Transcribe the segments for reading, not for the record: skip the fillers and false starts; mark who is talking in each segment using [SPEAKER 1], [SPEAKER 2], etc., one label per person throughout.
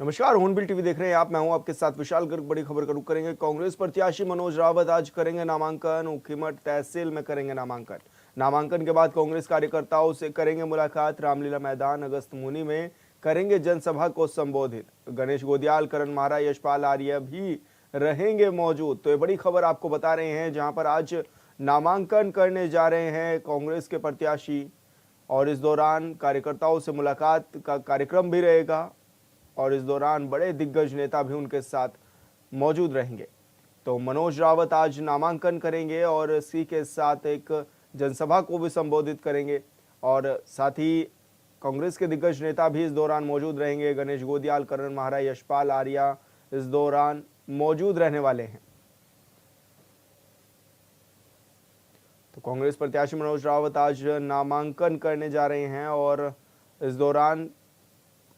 [SPEAKER 1] नमस्कार, hornbill TV देख रहे हैं आप। मैं हूं आपके साथ विशाल गर्ग। बड़ी खबर का रुख करेंगे। कांग्रेस प्रत्याशी मनोज रावत आज करेंगे नामांकन। ऊखीमठ तहसील में करेंगे नामांकन। नामांकन के बाद कांग्रेस कार्यकर्ताओं से करेंगे मुलाकात। रामलीला मैदान अगस्त मुनि में करेंगे जनसभा को संबोधित। गणेश गोदियाल, करण मारा, यशपाल आर्य भी रहेंगे मौजूद। तो ये बड़ी खबर आपको बता रहे हैं, जहां पर आज नामांकन करने जा रहे हैं कांग्रेस के प्रत्याशी और इस दौरान कार्यकर्ताओं से मुलाकात का कार्यक्रम भी रहेगा और इस दौरान बड़े दिग्गज नेता भी उनके साथ मौजूद रहेंगे। तो मनोज रावत आज नामांकन करेंगे और इसी के साथ एक जनसभा को भी संबोधित करेंगे और साथ ही कांग्रेस के दिग्गज नेता भी इस दौरान मौजूद रहेंगे। गणेश गोदियाल, करण मारा, यशपाल आर्या इस दौरान मौजूद रहने वाले हैं। तो कांग्रेस प्रत्याशी मनोज रावत आज नामांकन करने जा रहे हैं और इस दौरान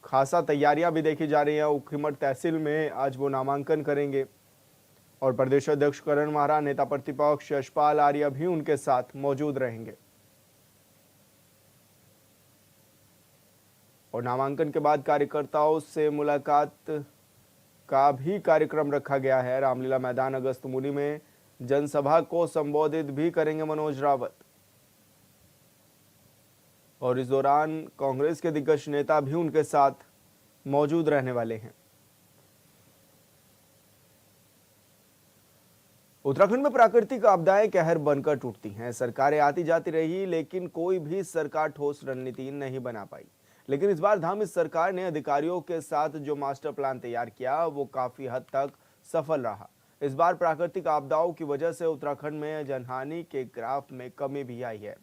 [SPEAKER 1] खासा तैयारियां भी देखी जा रही हैं। ऊखीमठ तहसील में आज वो नामांकन करेंगे और प्रदेश अध्यक्ष करण मारा, नेता प्रतिपक्ष यशपाल आर्य भी उनके साथ मौजूद रहेंगे। और नामांकन के बाद कार्यकर्ताओं से मुलाकात का भी कार्यक्रम रखा गया है। रामलीला मैदान अगस्त मुनि में जनसभा को संबोधित भी करेंगे मनोज रावत और इस दौरान कांग्रेस के दिग्गज नेता भी उनके साथ मौजूद रहने वाले हैं। उत्तराखंड में प्राकृतिक आपदाएं कहर बनकर टूटती हैं। सरकारें आती जाती रही, लेकिन कोई भी सरकार ठोस रणनीति नहीं बना पाई। लेकिन इस बार धामी सरकार ने अधिकारियों के साथ जो मास्टर प्लान तैयार किया वो काफी हद तक सफल रहा। इस बार प्राकृतिक आपदाओं की वजह से उत्तराखंड में जनहानि के ग्राफ में कमी भी आई है।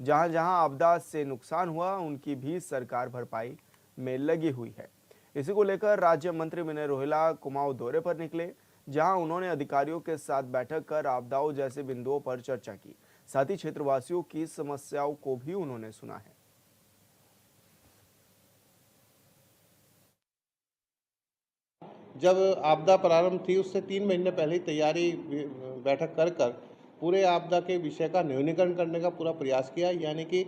[SPEAKER 1] जहां जहां आपदा से नुकसान हुआ उनकी भी सरकार भरपाई में लगी हुई है। इसी को लेकर राज्य मंत्री विनय रोहेला कुमाऊं दौरे पर निकले, जहां उन्होंने अधिकारियों के साथ बैठक कर आपदाओं जैसे बिंदुओं पर चर्चा की। साथ ही क्षेत्रवासियों की समस्याओं को भी उन्होंने सुना है।
[SPEAKER 2] जब आपदा प्रारंभ थी उससे 3 महीने पहले ही तैयारी बैठक कर पूरे आपदा के विषय का न्यूनीकरण करने का पूरा प्रयास किया, यानी कि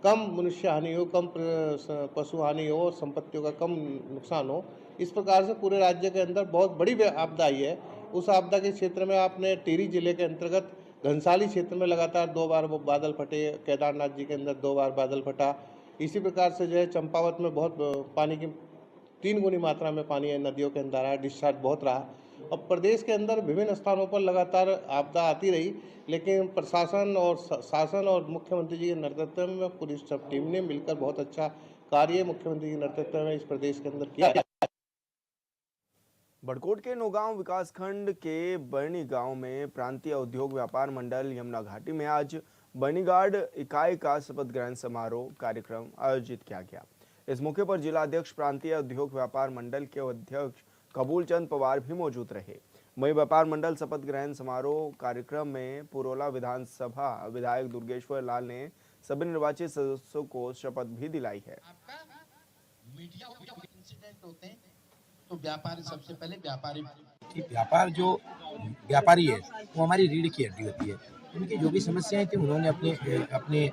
[SPEAKER 2] कम मनुष्य हानि हो, कम पशु हानि हो और संपत्तियों का कम नुकसान हो। इस प्रकार से पूरे राज्य के अंदर बहुत बड़ी आपदा आई है। उस आपदा के क्षेत्र में आपने टिहरी जिले के अंतर्गत घनसाली क्षेत्र में लगातार 2 बार वो बादल फटे, केदारनाथ जी के अंदर 2 बार बादल फटा। इसी प्रकार से जो है चंपावत में बहुत पानी की 3 गुनी मात्रा में पानी है, नदियों के अंदर आया, डिस्चार्ज बहुत रहा। और प्रदेश के अंदर विभिन्न स्थानों पर लगातार आपदा आती रही, लेकिन प्रशासन और शासन और मुख्यमंत्री जी के नेतृत्व में पूरी सब टीम ने मिलकर बहुत अच्छा कार्य मुख्यमंत्री के नेतृत्व में इस प्रदेश के अंदर किया।
[SPEAKER 1] बड़कोट के नौगांव विकासखंड के बरनी गांव में प्रांतीय उद्योग व्यापार मंडल यमुना घाटी में आज बर्नीगार्ड इकाई का शपथ ग्रहण समारोह कार्यक्रम आयोजित किया गया। इस मौके पर जिला अध्यक्ष प्रांतीय उद्योग व्यापार मंडल के अध्यक्ष कबूल चंद पवार भी मौजूद रहे। वही व्यापार मंडल शपथ ग्रहण समारोह कार्यक्रम में पुरोला विधानसभा विधायक दुर्गेश्वर लाल ने सभी निर्वाचित सदस्यों को शपथ भी दिलाई है।
[SPEAKER 3] मीडिया इंसिडेंट होते हैं तो व्यापारी सबसे पहले
[SPEAKER 4] व्यापार जो व्यापारी है वो हमारी रीढ़ की हड्डी होती है। उनकी जो भी समस्याएं थी उन्होंने अपने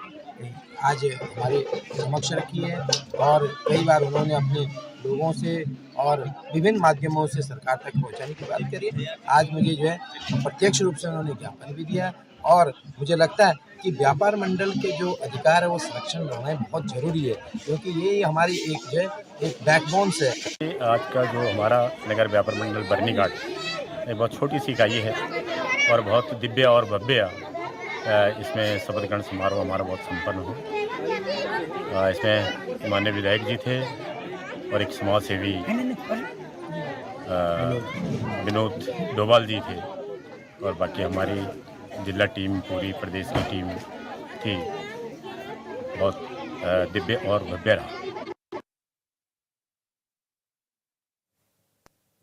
[SPEAKER 4] आज हमारे समक्ष रखी है और कई बार उन्होंने अपने लोगों से और विभिन्न माध्यमों से सरकार तक पहुंचाने की बात करी है। आज मुझे जो है प्रत्यक्ष रूप से उन्होंने ज्ञापन भी दिया और मुझे लगता है कि व्यापार मंडल के जो अधिकार है वो संरक्षण होना बहुत जरूरी है, क्योंकि ये हमारी एक जो है एक बैकबोन से।
[SPEAKER 5] आज का जो हमारा नगर व्यापार मंडल बर्नीघाट एक बहुत छोटी सी इकाई है और बहुत दिव्य और भव्य इसमें शपथ ग्रहण समारोह हमारा बहुत संपन्न हुआ। इसमें माननीय विधायक जी थे और एक समाज सेवी विनोद डोभाल जी थे और बाकी हमारी जिला टीम, पूरी प्रदेश की टीम थी। बहुत दिव्य और भव्य रहा।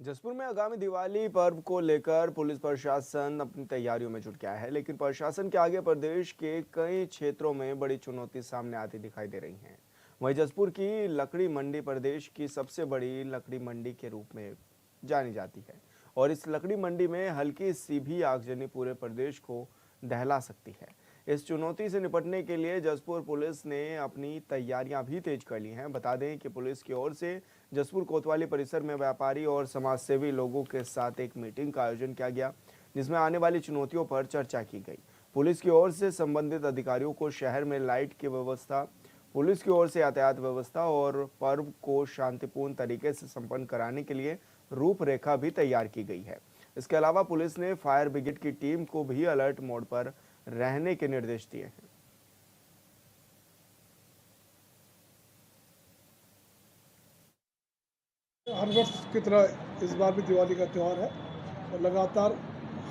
[SPEAKER 1] जसपुर में आगामी दिवाली पर्व को लेकर पुलिस प्रशासन अपनी तैयारियों में जुट गया है, लेकिन प्रशासन के आगे प्रदेश के कई क्षेत्रों में बड़ी चुनौती सामने आती दिखाई दे रही है। वहीं जसपुर की लकड़ी मंडी प्रदेश की सबसे बड़ी लकड़ी मंडी के रूप में जानी जाती है और इस लकड़ी मंडी में हल्की सी भी आगजनी पूरे प्रदेश को दहला सकती है। इस चुनौती से निपटने के लिए जसपुर पुलिस ने अपनी तैयारियां भी तेज कर ली हैं। बता दें कि पुलिस की ओर से जसपुर कोतवाली परिसर में व्यापारी और समाजसेवी लोगों के साथ एक मीटिंग का आयोजन किया गया, जिसमें आने वाली चुनौतियों पर चर्चा की गई। पुलिस की ओर से संबंधित अधिकारियों को शहर में लाइट की व्यवस्था, पुलिस की ओर से यातायात व्यवस्था और पर्व को शांतिपूर्ण तरीके से संपन्न कराने के लिए रूपरेखा भी तैयार की गई है। इसके अलावा पुलिस ने फायर ब्रिगेड की टीम को भी अलर्ट मोड पर रहने के निर्देश दिए हैं।
[SPEAKER 6] हर वर्ष की तरह इस बार भी दिवाली का त्यौहार है और लगातार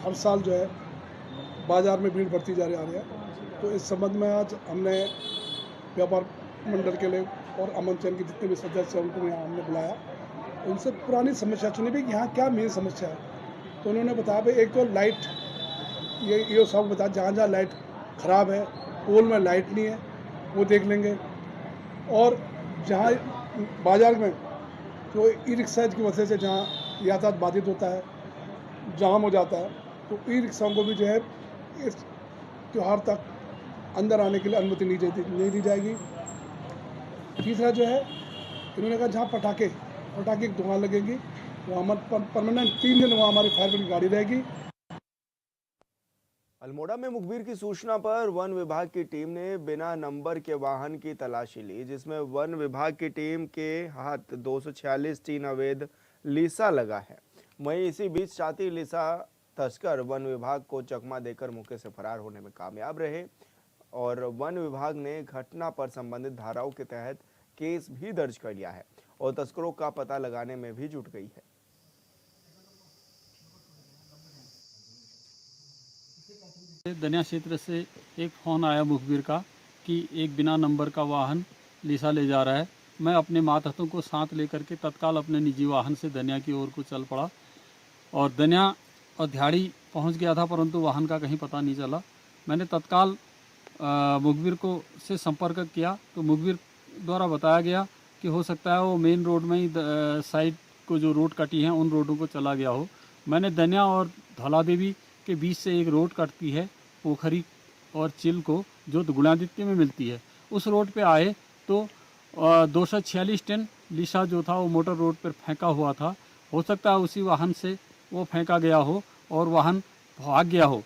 [SPEAKER 6] हर साल जो है बाज़ार में भीड़ बढ़ती जा रही है। तो इस संबंध में आज हमने व्यापार मंडल के लिए और अमन चैन के जितने भी सदस्य हैं उनको यहाँ हमने बुलाया, उनसे पुरानी समस्या सुनी भी कि यहाँ क्या मेन समस्या है। तो उन्होंने बताया भाई एक तो लाइट, ये सब बताया जहाँ जहाँ लाइट ख़राब है, पोल में लाइट नहीं है वो देख लेंगे, और जहाँ बाज़ार में तो ई रिक्शा की वजह से जहाँ यातायात बाधित होता है, जाम हो जाता है, तो ई रिक्शाओं को भी जो है इस त्यौहार तक अंदर आने के लिए अनुमति नहीं दी जाएगी। तीसरा जो है इन्होंने कहा जहाँ पटाखे की दुकान लगेंगी वहाँ हमारे परमानेंट 3 दिन वहाँ हमारी फायर ब्रिगेड गाड़ी रहेगी।
[SPEAKER 1] अल्मोड़ा में मुखबिर की सूचना पर वन विभाग की टीम ने बिना नंबर के वाहन की तलाशी ली, जिसमें वन विभाग की टीम के हाथ 246 टीन अवैध लीसा लगा है। वहीं इसी बीच साथी लीसा तस्कर वन विभाग को चकमा देकर मौके से फरार होने में कामयाब रहे और वन विभाग ने घटना पर संबंधित धाराओं के तहत केस भी दर्ज कर लिया है और तस्करों का पता लगाने में भी जुट गई है।
[SPEAKER 7] दनिया क्षेत्र से एक फ़ोन आया मुखबिर का कि एक बिना नंबर का वाहन लीसा ले जा रहा है। मैं अपने मातहतों को साथ लेकर के तत्काल अपने निजी वाहन से दनिया की ओर को चल पड़ा और दनिया और ध्याड़ी पहुंच गया था, परंतु वाहन का कहीं पता नहीं चला। मैंने तत्काल मुखबिर को से संपर्क किया तो मुखबिर द्वारा बताया गया कि हो सकता है वो मेन रोड में ही साइड को जो रोड कटी हैं उन रोडों को चला गया हो। मैंने दनिया और धौला देवी के बीच से एक रोड कटती है पोखरी और चिल को, जो गुणादित्य में मिलती है, उस रोड पे आए तो 246 टन लीसा जो था वो मोटर रोड पर फेंका हुआ था। हो सकता है उसी वाहन से वो फेंका गया हो और वाहन भाग गया हो।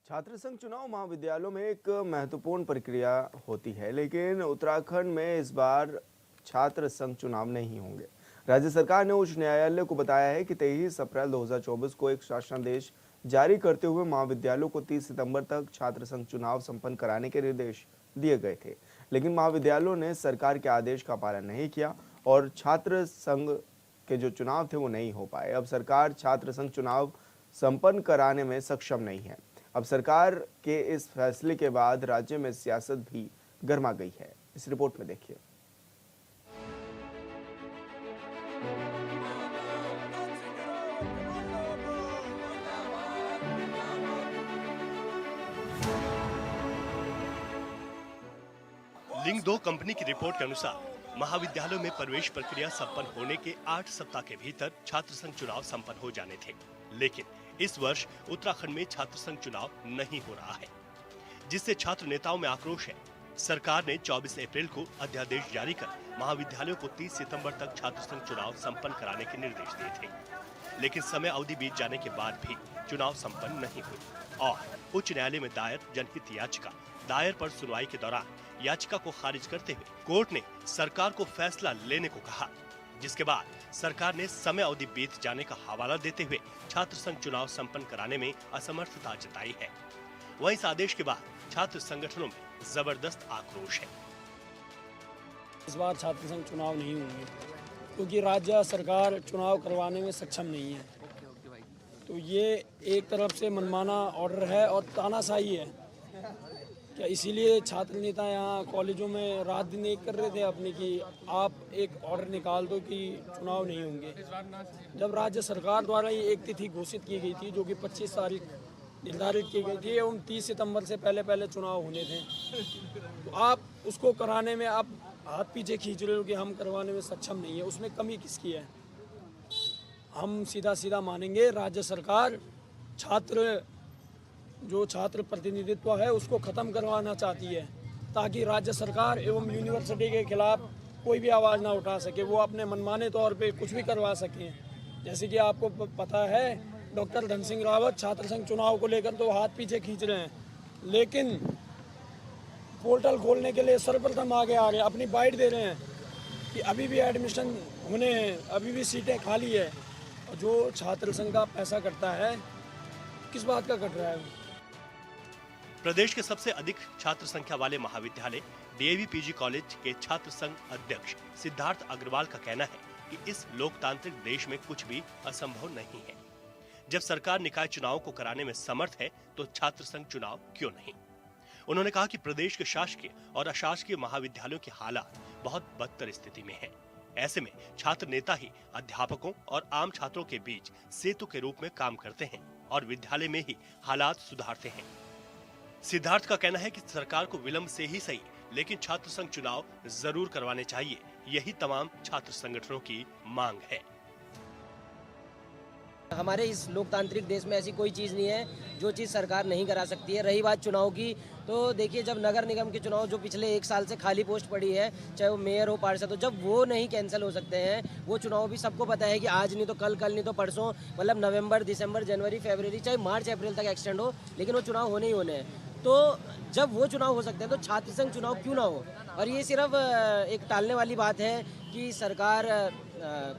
[SPEAKER 1] छात्र संघ चुनाव महाविद्यालयों में एक महत्वपूर्ण प्रक्रिया होती है, लेकिन उत्तराखंड में इस बार छात्र संघ चुनाव नहीं होंगे। राज्य सरकार ने उच्च न्यायालय को बताया है कि 23 अप्रैल 2024 को एक शासनादेश जारी करते हुए महाविद्यालयों को 30 सितंबर तक छात्र संघ चुनाव संपन्न कराने के निर्देश दिए गए थे, लेकिन महाविद्यालयों ने सरकार के आदेश का पालन नहीं किया और छात्र संघ के जो चुनाव थे वो नहीं हो पाए। अब सरकार छात्र संघ चुनाव संपन्न कराने में सक्षम नहीं है। अब सरकार के इस फैसले के बाद राज्य में सियासत भी गर्मा गई है। इस रिपोर्ट में देखिए।
[SPEAKER 8] लिंक 2 कंपनी की रिपोर्ट के अनुसार महाविद्यालयों में प्रवेश प्रक्रिया संपन्न होने के 8 सप्ताह के भीतर छात्र संघ चुनाव संपन्न हो जाने थे, लेकिन इस वर्ष उत्तराखंड में छात्र संघ चुनाव नहीं हो रहा है, जिससे छात्र नेताओं में आक्रोश है। सरकार ने 24 अप्रैल को अध्यादेश जारी कर महाविद्यालयों को 30 सितंबर तक छात्र संघ चुनाव संपन्न कराने के निर्देश दिए थे, लेकिन समय अवधि बीत जाने के बाद भी चुनाव संपन्न नहीं हुए और उच्च न्यायालय में दायर जनहित याचिका दायर पर सुनवाई के दौरान याचिका को खारिज करते हुए कोर्ट ने सरकार को फैसला लेने को कहा, जिसके बाद सरकार ने समय अवधि बीत जाने का हवाला देते हुए छात्र संघ चुनाव संपन्न कराने में असमर्थता जताई है। वहीं इस आदेश के बाद छात्र संगठनों में जबरदस्त आक्रोश है।
[SPEAKER 9] इस बार छात्र संघ चुनाव नहीं होंगे क्योंकि राज्य सरकार चुनाव करवाने में सक्षम नहीं है। तो ये एक तरफ से मनमाना ऑर्डर है और तानाशाही है। क्या इसीलिए छात्र नेता यहाँ कॉलेजों में रात दिन एक कर रहे थे अपने कि आप एक ऑर्डर निकाल दो कि चुनाव नहीं होंगे, जब राज्य सरकार द्वारा ये एक तिथि घोषित की गई थी जो कि 25 तारीख निर्धारित की गई थी, उन 30 सितंबर से पहले चुनाव होने थे। तो आप उसको कराने में आप हाथ पीछे खींच रहे हो कि हम करवाने में सक्षम नहीं है, उसमें कमी किसकी है? हम सीधा मानेंगे राज्य सरकार छात्र प्रतिनिधित्व है उसको ख़त्म करवाना चाहती है, ताकि राज्य सरकार एवं यूनिवर्सिटी के खिलाफ कोई भी आवाज़ ना उठा सके, वो अपने मनमाने तौर पे कुछ भी करवा सकें। जैसे कि आपको पता है डॉक्टर धन सिंह रावत छात्र संघ चुनाव को लेकर तो हाथ पीछे खींच रहे हैं, लेकिन पोर्टल खोलने के लिए सर्वप्रथम आगे आ गए, अपनी बाइट दे रहे हैं कि अभी भी एडमिशन होने हैं, अभी भी सीटें खाली है। और जो छात्र संघ का पैसा कटता है, किस बात का कट रहा है?
[SPEAKER 8] प्रदेश के सबसे अधिक छात्र संख्या वाले महाविद्यालय डीएवी पीजी कॉलेज के छात्र संघ अध्यक्ष सिद्धार्थ अग्रवाल का कहना है कि इस लोकतांत्रिक देश में कुछ भी असंभव नहीं है। जब सरकार निकाय चुनाव को कराने में समर्थ है तो छात्र संघ चुनाव क्यों नहीं। उन्होंने कहा कि प्रदेश के शासकीय और अशासकीय महाविद्यालयों की हालात बहुत बदतर स्थिति में है। ऐसे में छात्र नेता ही अध्यापकों और आम छात्रों के बीच सेतु के रूप में काम करते हैं और विद्यालय में ही हालात सुधारते हैं। सिद्धार्थ का कहना है कि सरकार को विलंब से ही सही, लेकिन छात्र संघ चुनाव जरूर करवाने चाहिए। यही तमाम छात्र संगठनों की मांग है।
[SPEAKER 10] हमारे इस लोकतांत्रिक देश में ऐसी कोई चीज़ नहीं है जो चीज़ सरकार नहीं करा सकती है। रही बात चुनाव की, तो देखिए जब नगर निगम के चुनाव जो पिछले 1 साल से खाली पोस्ट पड़ी है, चाहे वो मेयर हो पार्षद हो, जब वो नहीं कैंसिल हो सकते हैं, वो चुनाव भी सबको पता है कि आज नहीं तो कल, कल नहीं तो परसों, मतलब नवंबर, दिसंबर, जनवरी, फरवरी, चाहे मार्च, अप्रैल तक एक्सटेंड हो, लेकिन वो चुनाव होने ही होने हैं। तो जब वो चुनाव हो सकते हैं तो छात्र संघ चुनाव क्यों ना हो। और ये सिर्फ एक टालने वाली बात है कि सरकार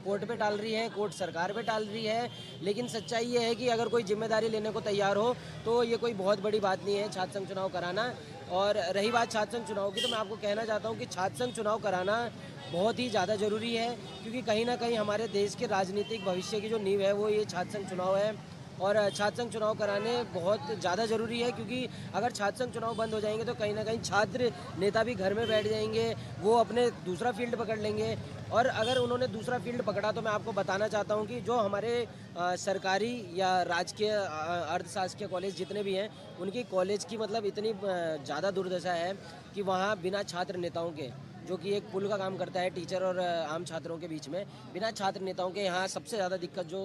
[SPEAKER 10] कोर्ट पे टाल रही है, कोर्ट सरकार पे टाल रही है, लेकिन सच्चाई ये है कि अगर कोई जिम्मेदारी लेने को तैयार हो तो ये कोई बहुत बड़ी बात नहीं है छात्र संघ चुनाव कराना। और रही बात छात्र संघ चुनाव की, तो मैं आपको कहना चाहता हूँ कि छात्र संघ चुनाव कराना बहुत ही ज़्यादा ज़रूरी है, क्योंकि कहीं ना कहीं हमारे देश के राजनीतिक भविष्य की जो नींव है वो ये छात्र संघ चुनाव है। और छात्र संघ चुनाव कराने बहुत ज़्यादा ज़रूरी है, क्योंकि अगर छात्र संघ चुनाव बंद हो जाएंगे तो कहीं ना कहीं छात्र नेता भी घर में बैठ जाएंगे, वो अपने दूसरा फील्ड पकड़ लेंगे। और अगर उन्होंने दूसरा फील्ड पकड़ा तो मैं आपको बताना चाहता हूं कि जो हमारे सरकारी या राजकीय अर्धशासकीय कॉलेज जितने भी हैं, उनकी कॉलेज की मतलब इतनी ज़्यादा दुर्दशा है कि वहाँ बिना छात्र नेताओं के, जो कि एक पुल का काम करता है टीचर और आम छात्रों के बीच में, बिना छात्र नेताओं के यहाँ सबसे ज़्यादा दिक्कत जो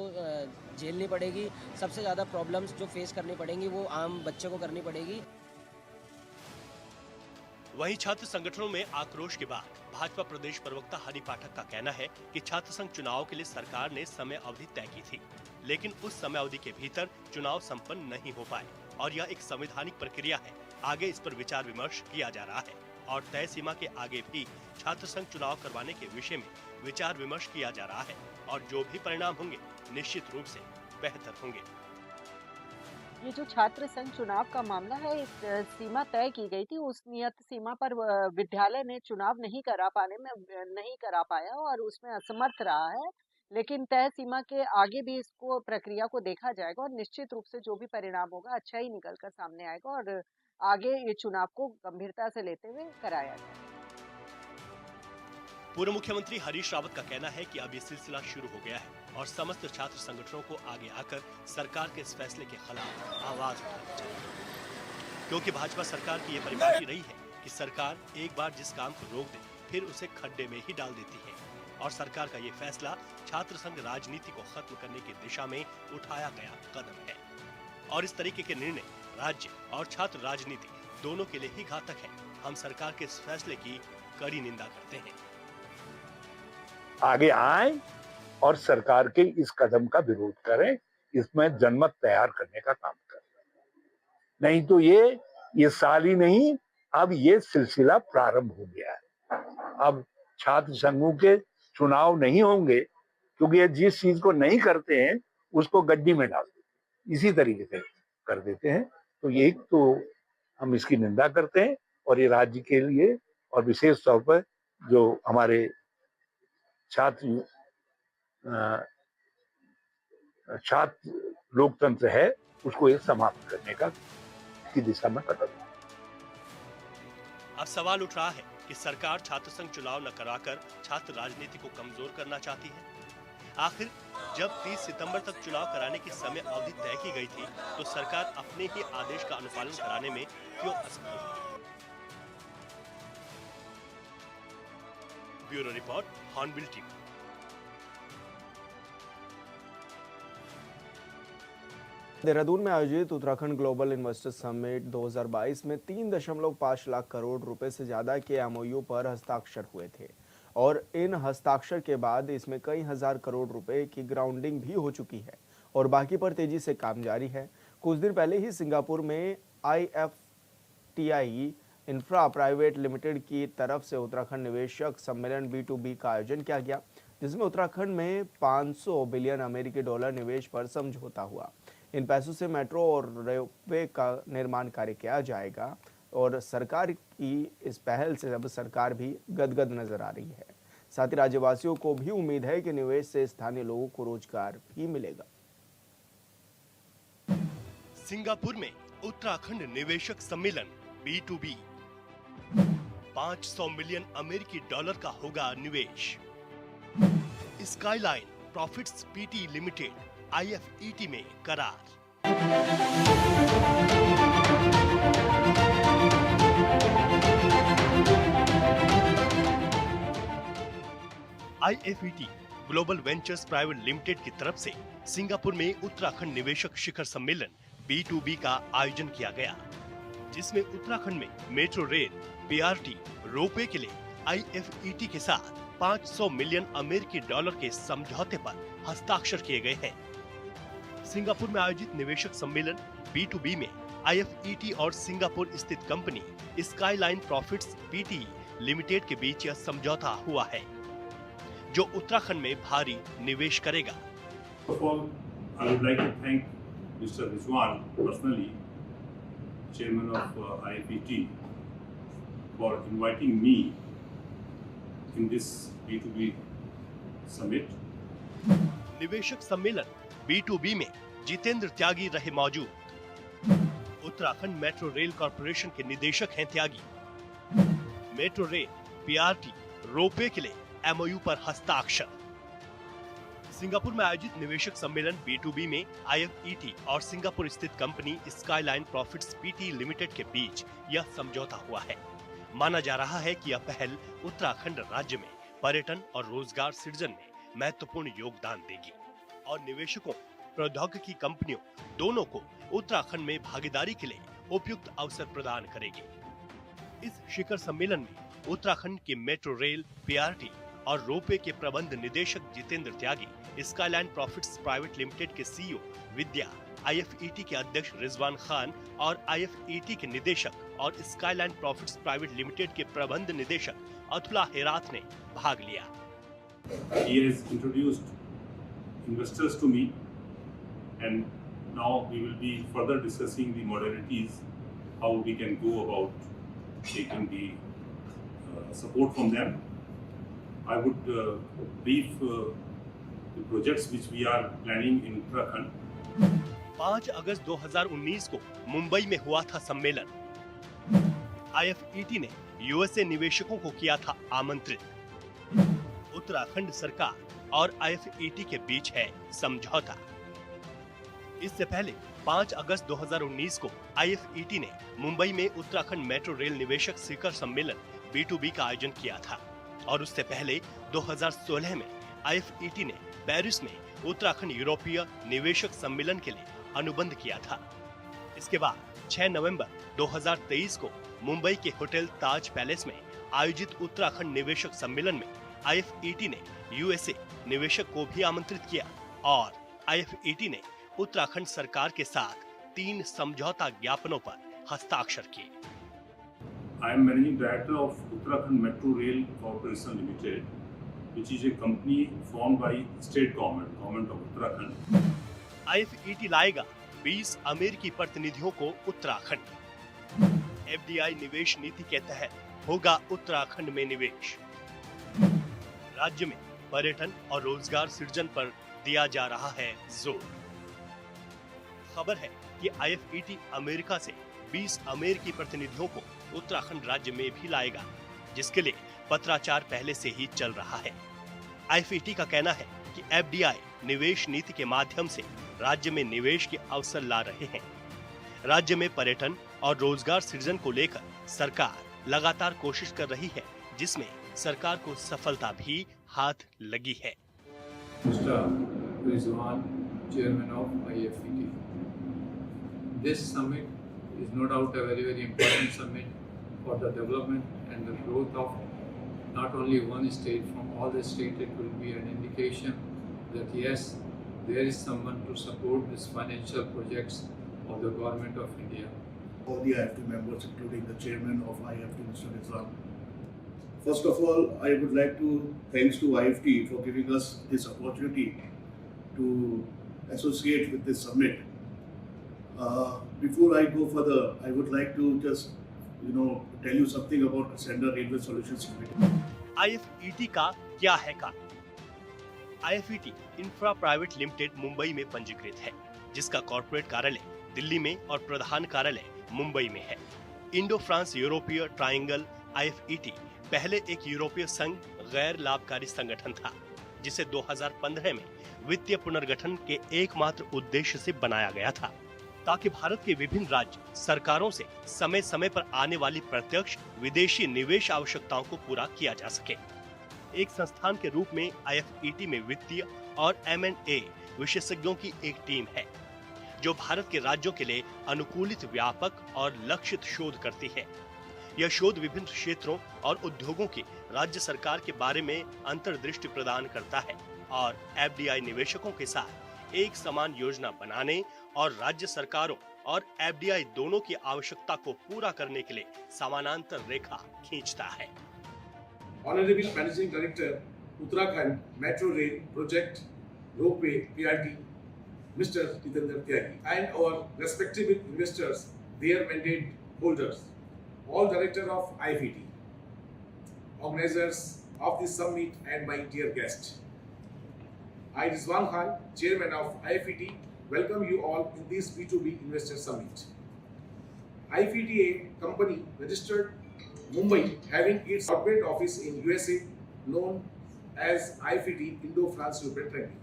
[SPEAKER 10] झेलनी पड़ेगी, सबसे ज़्यादा प्रॉब्लम्स जो फेस करनी पड़ेंगी वो आम बच्चे को करनी पड़ेगी।
[SPEAKER 8] वहीं छात्र संगठनों में आक्रोश के बाद भाजपा प्रदेश प्रवक्ता हरि पाठक का कहना है कि छात्र संघ चुनाव के लिए सरकार ने समय अवधि तय की थी, लेकिन उस समय अवधि के भीतर चुनाव संपन्न नहीं हो पाए और यह एक संवैधानिक प्रक्रिया है। आगे इस पर विचार विमर्श किया जा रहा है और तय सीमा के आगे भी छात्र संघ चुनाव करवाने के विषय में विचार विमर्श किया जा रहा है और जो भी परिणाम होंगे निश्चित रूप से बेहतर होंगे।
[SPEAKER 11] ये जो छात्र संघ चुनाव का मामला है, एक सीमा तय की गई थी, उस नियत सीमा पर विद्यालय ने चुनाव नहीं करा पाया और उसमें असमर्थ रहा है। लेकिन तय सीमा के आगे भी इसको प्रक्रिया को देखा जाएगा और निश्चित रूप से जो भी परिणाम होगा अच्छा ही निकल कर सामने आएगा और आगे ये चुनाव को गंभीरता से लेते हुए कराया जाएगा।
[SPEAKER 8] पूर्व मुख्यमंत्री हरीश रावत का कहना है कि अब ये सिलसिला शुरू हो गया है और समस्त छात्र संगठनों को आगे आकर सरकार के इस फैसले के खिलाफ आवाज उठानी चाहिए, क्योंकि भाजपा सरकार की ये परिपाटी रही है कि सरकार एक बार जिस काम को रोक दे फिर उसे खड्डे में ही डाल देती है और सरकार का ये फैसला छात्र संघ राजनीति को खत्म करने की दिशा में उठाया गया कदम है और इस तरीके के निर्णय राज्य और छात्र राजनीति दोनों के लिए ही घातक है। हम सरकार के इस फैसले की कड़ी निंदा करते हैं।
[SPEAKER 12] आगे आए और सरकार के इस कदम का विरोध करें, इसमें जनमत तैयार करने का काम करें। नहीं तो ये साल ही नहीं, अब ये सिलसिला प्रारंभ हो गया है। अब छात्र संघों के चुनाव नहीं होंगे, क्योंकि ये जिस चीज को नहीं करते हैं उसको गड्डी में डाल देते हैं, इसी तरीके से कर देते हैं। तो ये तो हम इसकी निंदा करते हैं और ये राज्य के लिए और विशेष तौर पर जो हमारे छात्र लोकतंत्र है उसको ये समाप्त करने की दिशा में कदम है।
[SPEAKER 8] अब सवाल उठ रहा है कि सरकार छात्र संघ चुनाव न कराकर छात्र राजनीति को कमजोर करना चाहती है। आखिर जब 30 सितंबर तक चुनाव कराने की समय अवधि तय की गई थी तो सरकार अपने ही आदेश का अनुपालन कराने में क्यों असफल हुई? Bureau report, hornbill TV.
[SPEAKER 1] Dehradun में आयोजित उत्तराखंड ग्लोबल इन्वेस्टर समिट 2022 में 3.5 लाख करोड़ रुपए से ज्यादा के एमओयू पर हस्ताक्षर हुए थे और इन हस्ताक्षर के बाद इसमें कई हजार करोड़ रुपए की ग्राउंडिंग भी हो चुकी है और बाकी पर तेजी से काम जारी है। कुछ दिन पहले ही सिंगापुर में IFTI इंफ्रा प्राइवेट लिमिटेड की तरफ से उत्तराखंड निवेशक सम्मेलन B2B का आयोजन किया गया, जिसमें उत्तराखंड में 500 बिलियन अमेरिकी डॉलर निवेश पर समझौता हुआ। इन पैसों से मेट्रो और रोपवे का निर्माण कार्य किया जाएगा और सरकार की इस पहल से अब सरकार भी गदगद नजर आ रही है। साथ ही राज्यवासियों को भी उम्मीद है कि निवेश से स्थानीय लोगों को रोजगार भी मिलेगा।
[SPEAKER 8] सिंगापुर में उत्तराखंड निवेशक सम्मेलन B2B 500 मिलियन अमेरिकी डॉलर का होगा निवेश। Skyline profits PT limited IFET में करार। IFET global ventures private limited की तरफ से सिंगापुर में उत्तराखंड निवेशक शिखर सम्मेलन B2B का आयोजन किया गया, जिसमें उत्तराखंड में मेट्रो रेल, PRT, रोपवे के लिए IFET के साथ 500 मिलियन अमेरिकी डॉलर के समझौते पर हस्ताक्षर किए गए हैं। सिंगापुर में आयोजित निवेशक सम्मेलन B2B में IFET और सिंगापुर स्थित company skyline profits PT limited के बीच यह समझौता हुआ है, जो उत्तराखंड में भारी निवेश करेगा।
[SPEAKER 13] I would like to thank Mr. Rizwan personally, Chairman of IFET, for inviting me in this B2B summit.
[SPEAKER 8] निवेशक सम्मेलन B2B में जितेंद्र त्यागी रहे मौजूद। उत्तराखंड मेट्रो रेल कॉर्पोरेशन के निदेशक हैं त्यागी। मेट्रो रेल, PRT, रोपवे के लिए MOU पर हस्ताक्षर। सिंगापुर में आयोजित निवेशक सम्मेलन B2B में IFET और सिंगापुर स्थित company skyline profits PT limited के बीच यह समझौता हुआ है। माना जा रहा है कि यह पहल उत्तराखंड राज्य में पर्यटन और रोजगार सृजन में महत्वपूर्ण योगदान देगी और निवेशकों, प्रौद्योगिकी कंपनियों दोनों को उत्तराखंड में भागीदारी के लिए उपयुक्त अवसर प्रदान करेगी। इस शिखर सम्मेलन में उत्तराखंड के मेट्रो रेल, PRT और रोपवे के प्रबंध निदेशक जितेंद्र त्यागी, स्काईलाइन प्रॉफिट्स प्राइवेट लिमिटेड के CEO विद्या, IFET के अध्यक्ष रिजवान खान और IFET के निदेशक और स्काईलाइन प्रॉफिट्स प्राइवेट लिमिटेड के प्रबंध निदेशक अतुला हेरात ने भाग लिया।
[SPEAKER 13] He has introduced investors to me, and now we will be further discussing the modalities, how we can go about taking the support from them. I would brief the projects which we are planning in Uttarakhand.
[SPEAKER 8] 5 अगस्त 2019 को मुंबई में हुआ था सम्मेलन। IFET ने USA निवेशकों को किया था आमंत्रित। उत्तराखंड सरकार और IFET के बीच है समझौता। इससे पहले 5 अगस्त 2019 को IFET ने मुंबई में उत्तराखंड मेट्रो रेल निवेशक शिखर सम्मेलन B2B का आयोजन किया था और उससे पहले 2016 में IFET ने पेरिस में उत्तराखंड यूरोपीय निवेशक सम्मेलन के लिए अनुबंध किया था। इसके बाद 6 नवंबर 2023 को मुंबई के होटल ताज पैलेस में आयोजित उत्तराखंड निवेशक सम्मेलन में IFET ने USA निवेशक को भी आमंत्रित किया और IFET ने उत्तराखंड सरकार के साथ 3 समझौता ज्ञापनों पर हस्ताक्षर किए।
[SPEAKER 13] I am managing director of Uttarakhand Metro Rail Corporation Limited, which is a company formed by state government of Uttarakhand.
[SPEAKER 8] IFET लाएगा 20 अमेरिकी प्रतिनिधियों को उत्तराखंड। FDI निवेश नीति के तहत होगा उत्तराखंड में निवेश। राज्य में पर्यटन और रोजगार सृजन पर दिया जा रहा है जोर। खबर है कि IFET अमेरिका से 20 अमेरिकी प्रतिनिधियों को उत्तराखंड राज्य में भी लाएगा, जिसके लिए पत्राचार पहले से ही चल रहा है। IFET का कहना है कि FDI निवेश नीति के माध्यम से राज्य में निवेश के अवसर ला रहे हैं। राज्य में पर्यटन और रोजगार सृजन को लेकर सरकार लगातार कोशिश कर रही है, जिसमें सरकार को सफलता भी हाथ लगी है।
[SPEAKER 14] Mr. Rizwan, Chairman of IFET. This summit is no doubt a very important summit for the development and the growth of not only one state, from all the state, it will be an indication that yes, there is someone to support these financial projects of the government of India.
[SPEAKER 15] All the IFT members, including the chairman of IFT, Mr. Rizwan. First of all, I would like to thanks to IFT for giving us this opportunity to associate with this summit. Before I go further, I would like to just tell you something about Ascender Railway Solutions Limited.
[SPEAKER 8] IFET का क्या है काम? IFET infra private limited Mumbai में पंजीकृत है, जिसका corporate कार्यालय दिल्ली में और प्रधान कार्यालय मुंबई में है। इंडो फ्रांस यूरोपीय ट्रायंगल IFET पहले एक यूरोपीय संघ गैर लाभकारी संगठन था, जिसे 2015 में वित्तीय पुनर्गठन के एकमात्र उद्देश्य से बनाया गया था, ताकि भारत के विभिन्न राज्य सरकारों से समय समय पर आने वाली प्रत्यक्ष विदेशी निवेश आवश्यकताओं को पूरा किया जा सके। एक संस्थान के रूप में IFET में वित्तीय और M&A विशेषज्ञों की एक टीम है, जो भारत के राज्यों के लिए अनुकूलित व्यापक और लक्षित शोध करती है। यह शोध विभिन्न क्षेत्रों और उद्योगों की राज्य सरकार के बारे में अंतर्दृष्टि प्रदान करता है और FDI निवेशकों के साथ एक समान योजना बनाने और राज्य सरकारों और FDI दोनों की आवश्यकता को पूरा करने के लिए समानांतर रेखा खींचता है।
[SPEAKER 16] Honorable Managing Director, Uttarakhand Metro Rail Project, Ropeway, PRT, Mr. Jitendra Tyagi, and our respective investors, their mandate holders, all directors of IFET, organizers of this summit, and my dear guest. I, Rizwan Khan, Chairman of IFET, welcome you all in this B2B Investor Summit. IFET, a company registered Mumbai, having its corporate office in USA, known as IFET Indo-France European Training,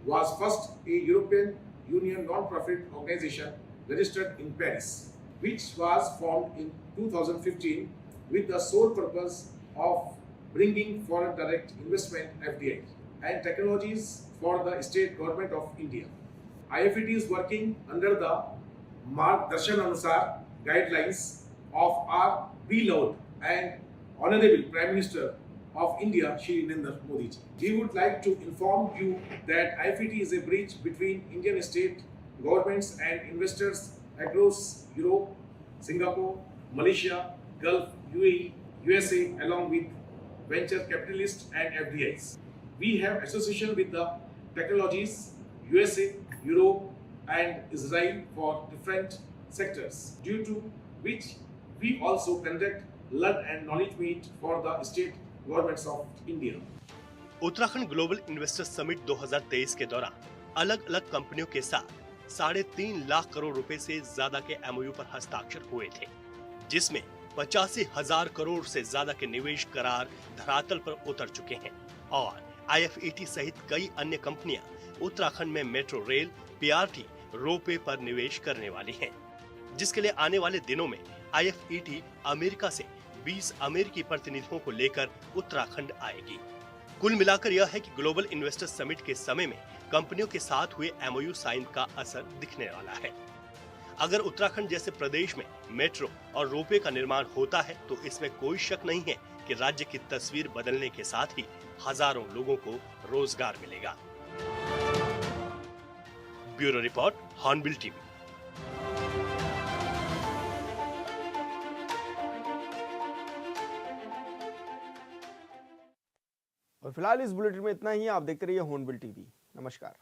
[SPEAKER 16] was first a European Union non-profit organization registered in Paris, which was formed in 2015 with the sole purpose of bringing foreign direct investment (FDI) and technologies for the state government of India. IFET is working under the Margdarshan Anusar guidelines of our beloved and Honorable Prime Minister of India, Shri Narendra Modi ji. We would like to inform you that IFET is a bridge between Indian state governments and investors across Europe, Singapore, Malaysia, Gulf, UAE, USA, along with venture capitalists and FDIs. We have association with the technologies, USA, Europe, and Israel for different sectors, due to which we also conduct learn and knowledge meet for the state governments of India.
[SPEAKER 8] Uttarakhand global investor summit 2023 के दौरान अलग अलग कंपनियों के साथ 3.5 लाख करोड़ रुपए से ज्यादा के MOU पर हस्ताक्षर हुए थे, जिसमें 85,000 करोड़ से ज्यादा के निवेश करार धरातल पर उतर चुके हैं और IFET सहित कई अन्य कंपनियां उत्तराखंड में मेट्रो रेल, PRT, रोपवे पर निवेश करने वाली हैं, जिसके लिए आने वाले दिनों में IFET अमेरिका से 20 अमेरिकी प्रतिनिधियों को लेकर उत्तराखंड आएगी। कुल मिलाकर यह है कि ग्लोबल इन्वेस्टर समिट के समय में कंपनियों के साथ हुए MOU साइन का असर दिखने वाला है। अगर उत्तराखंड जैसे प्रदेश में मेट्रो और रोपवे का निर्माण होता है तो इसमें कोई शक नहीं है कि राज्य की तस्वीर बदलने के साथ ही हजारों लोगों को रोजगार मिलेगा। Bureau report, hornbill TV.
[SPEAKER 1] और फिलहाल इस बुलेटिन में इतना ही। आप देखते रहिए हॉर्नबिल टीवी। नमस्कार।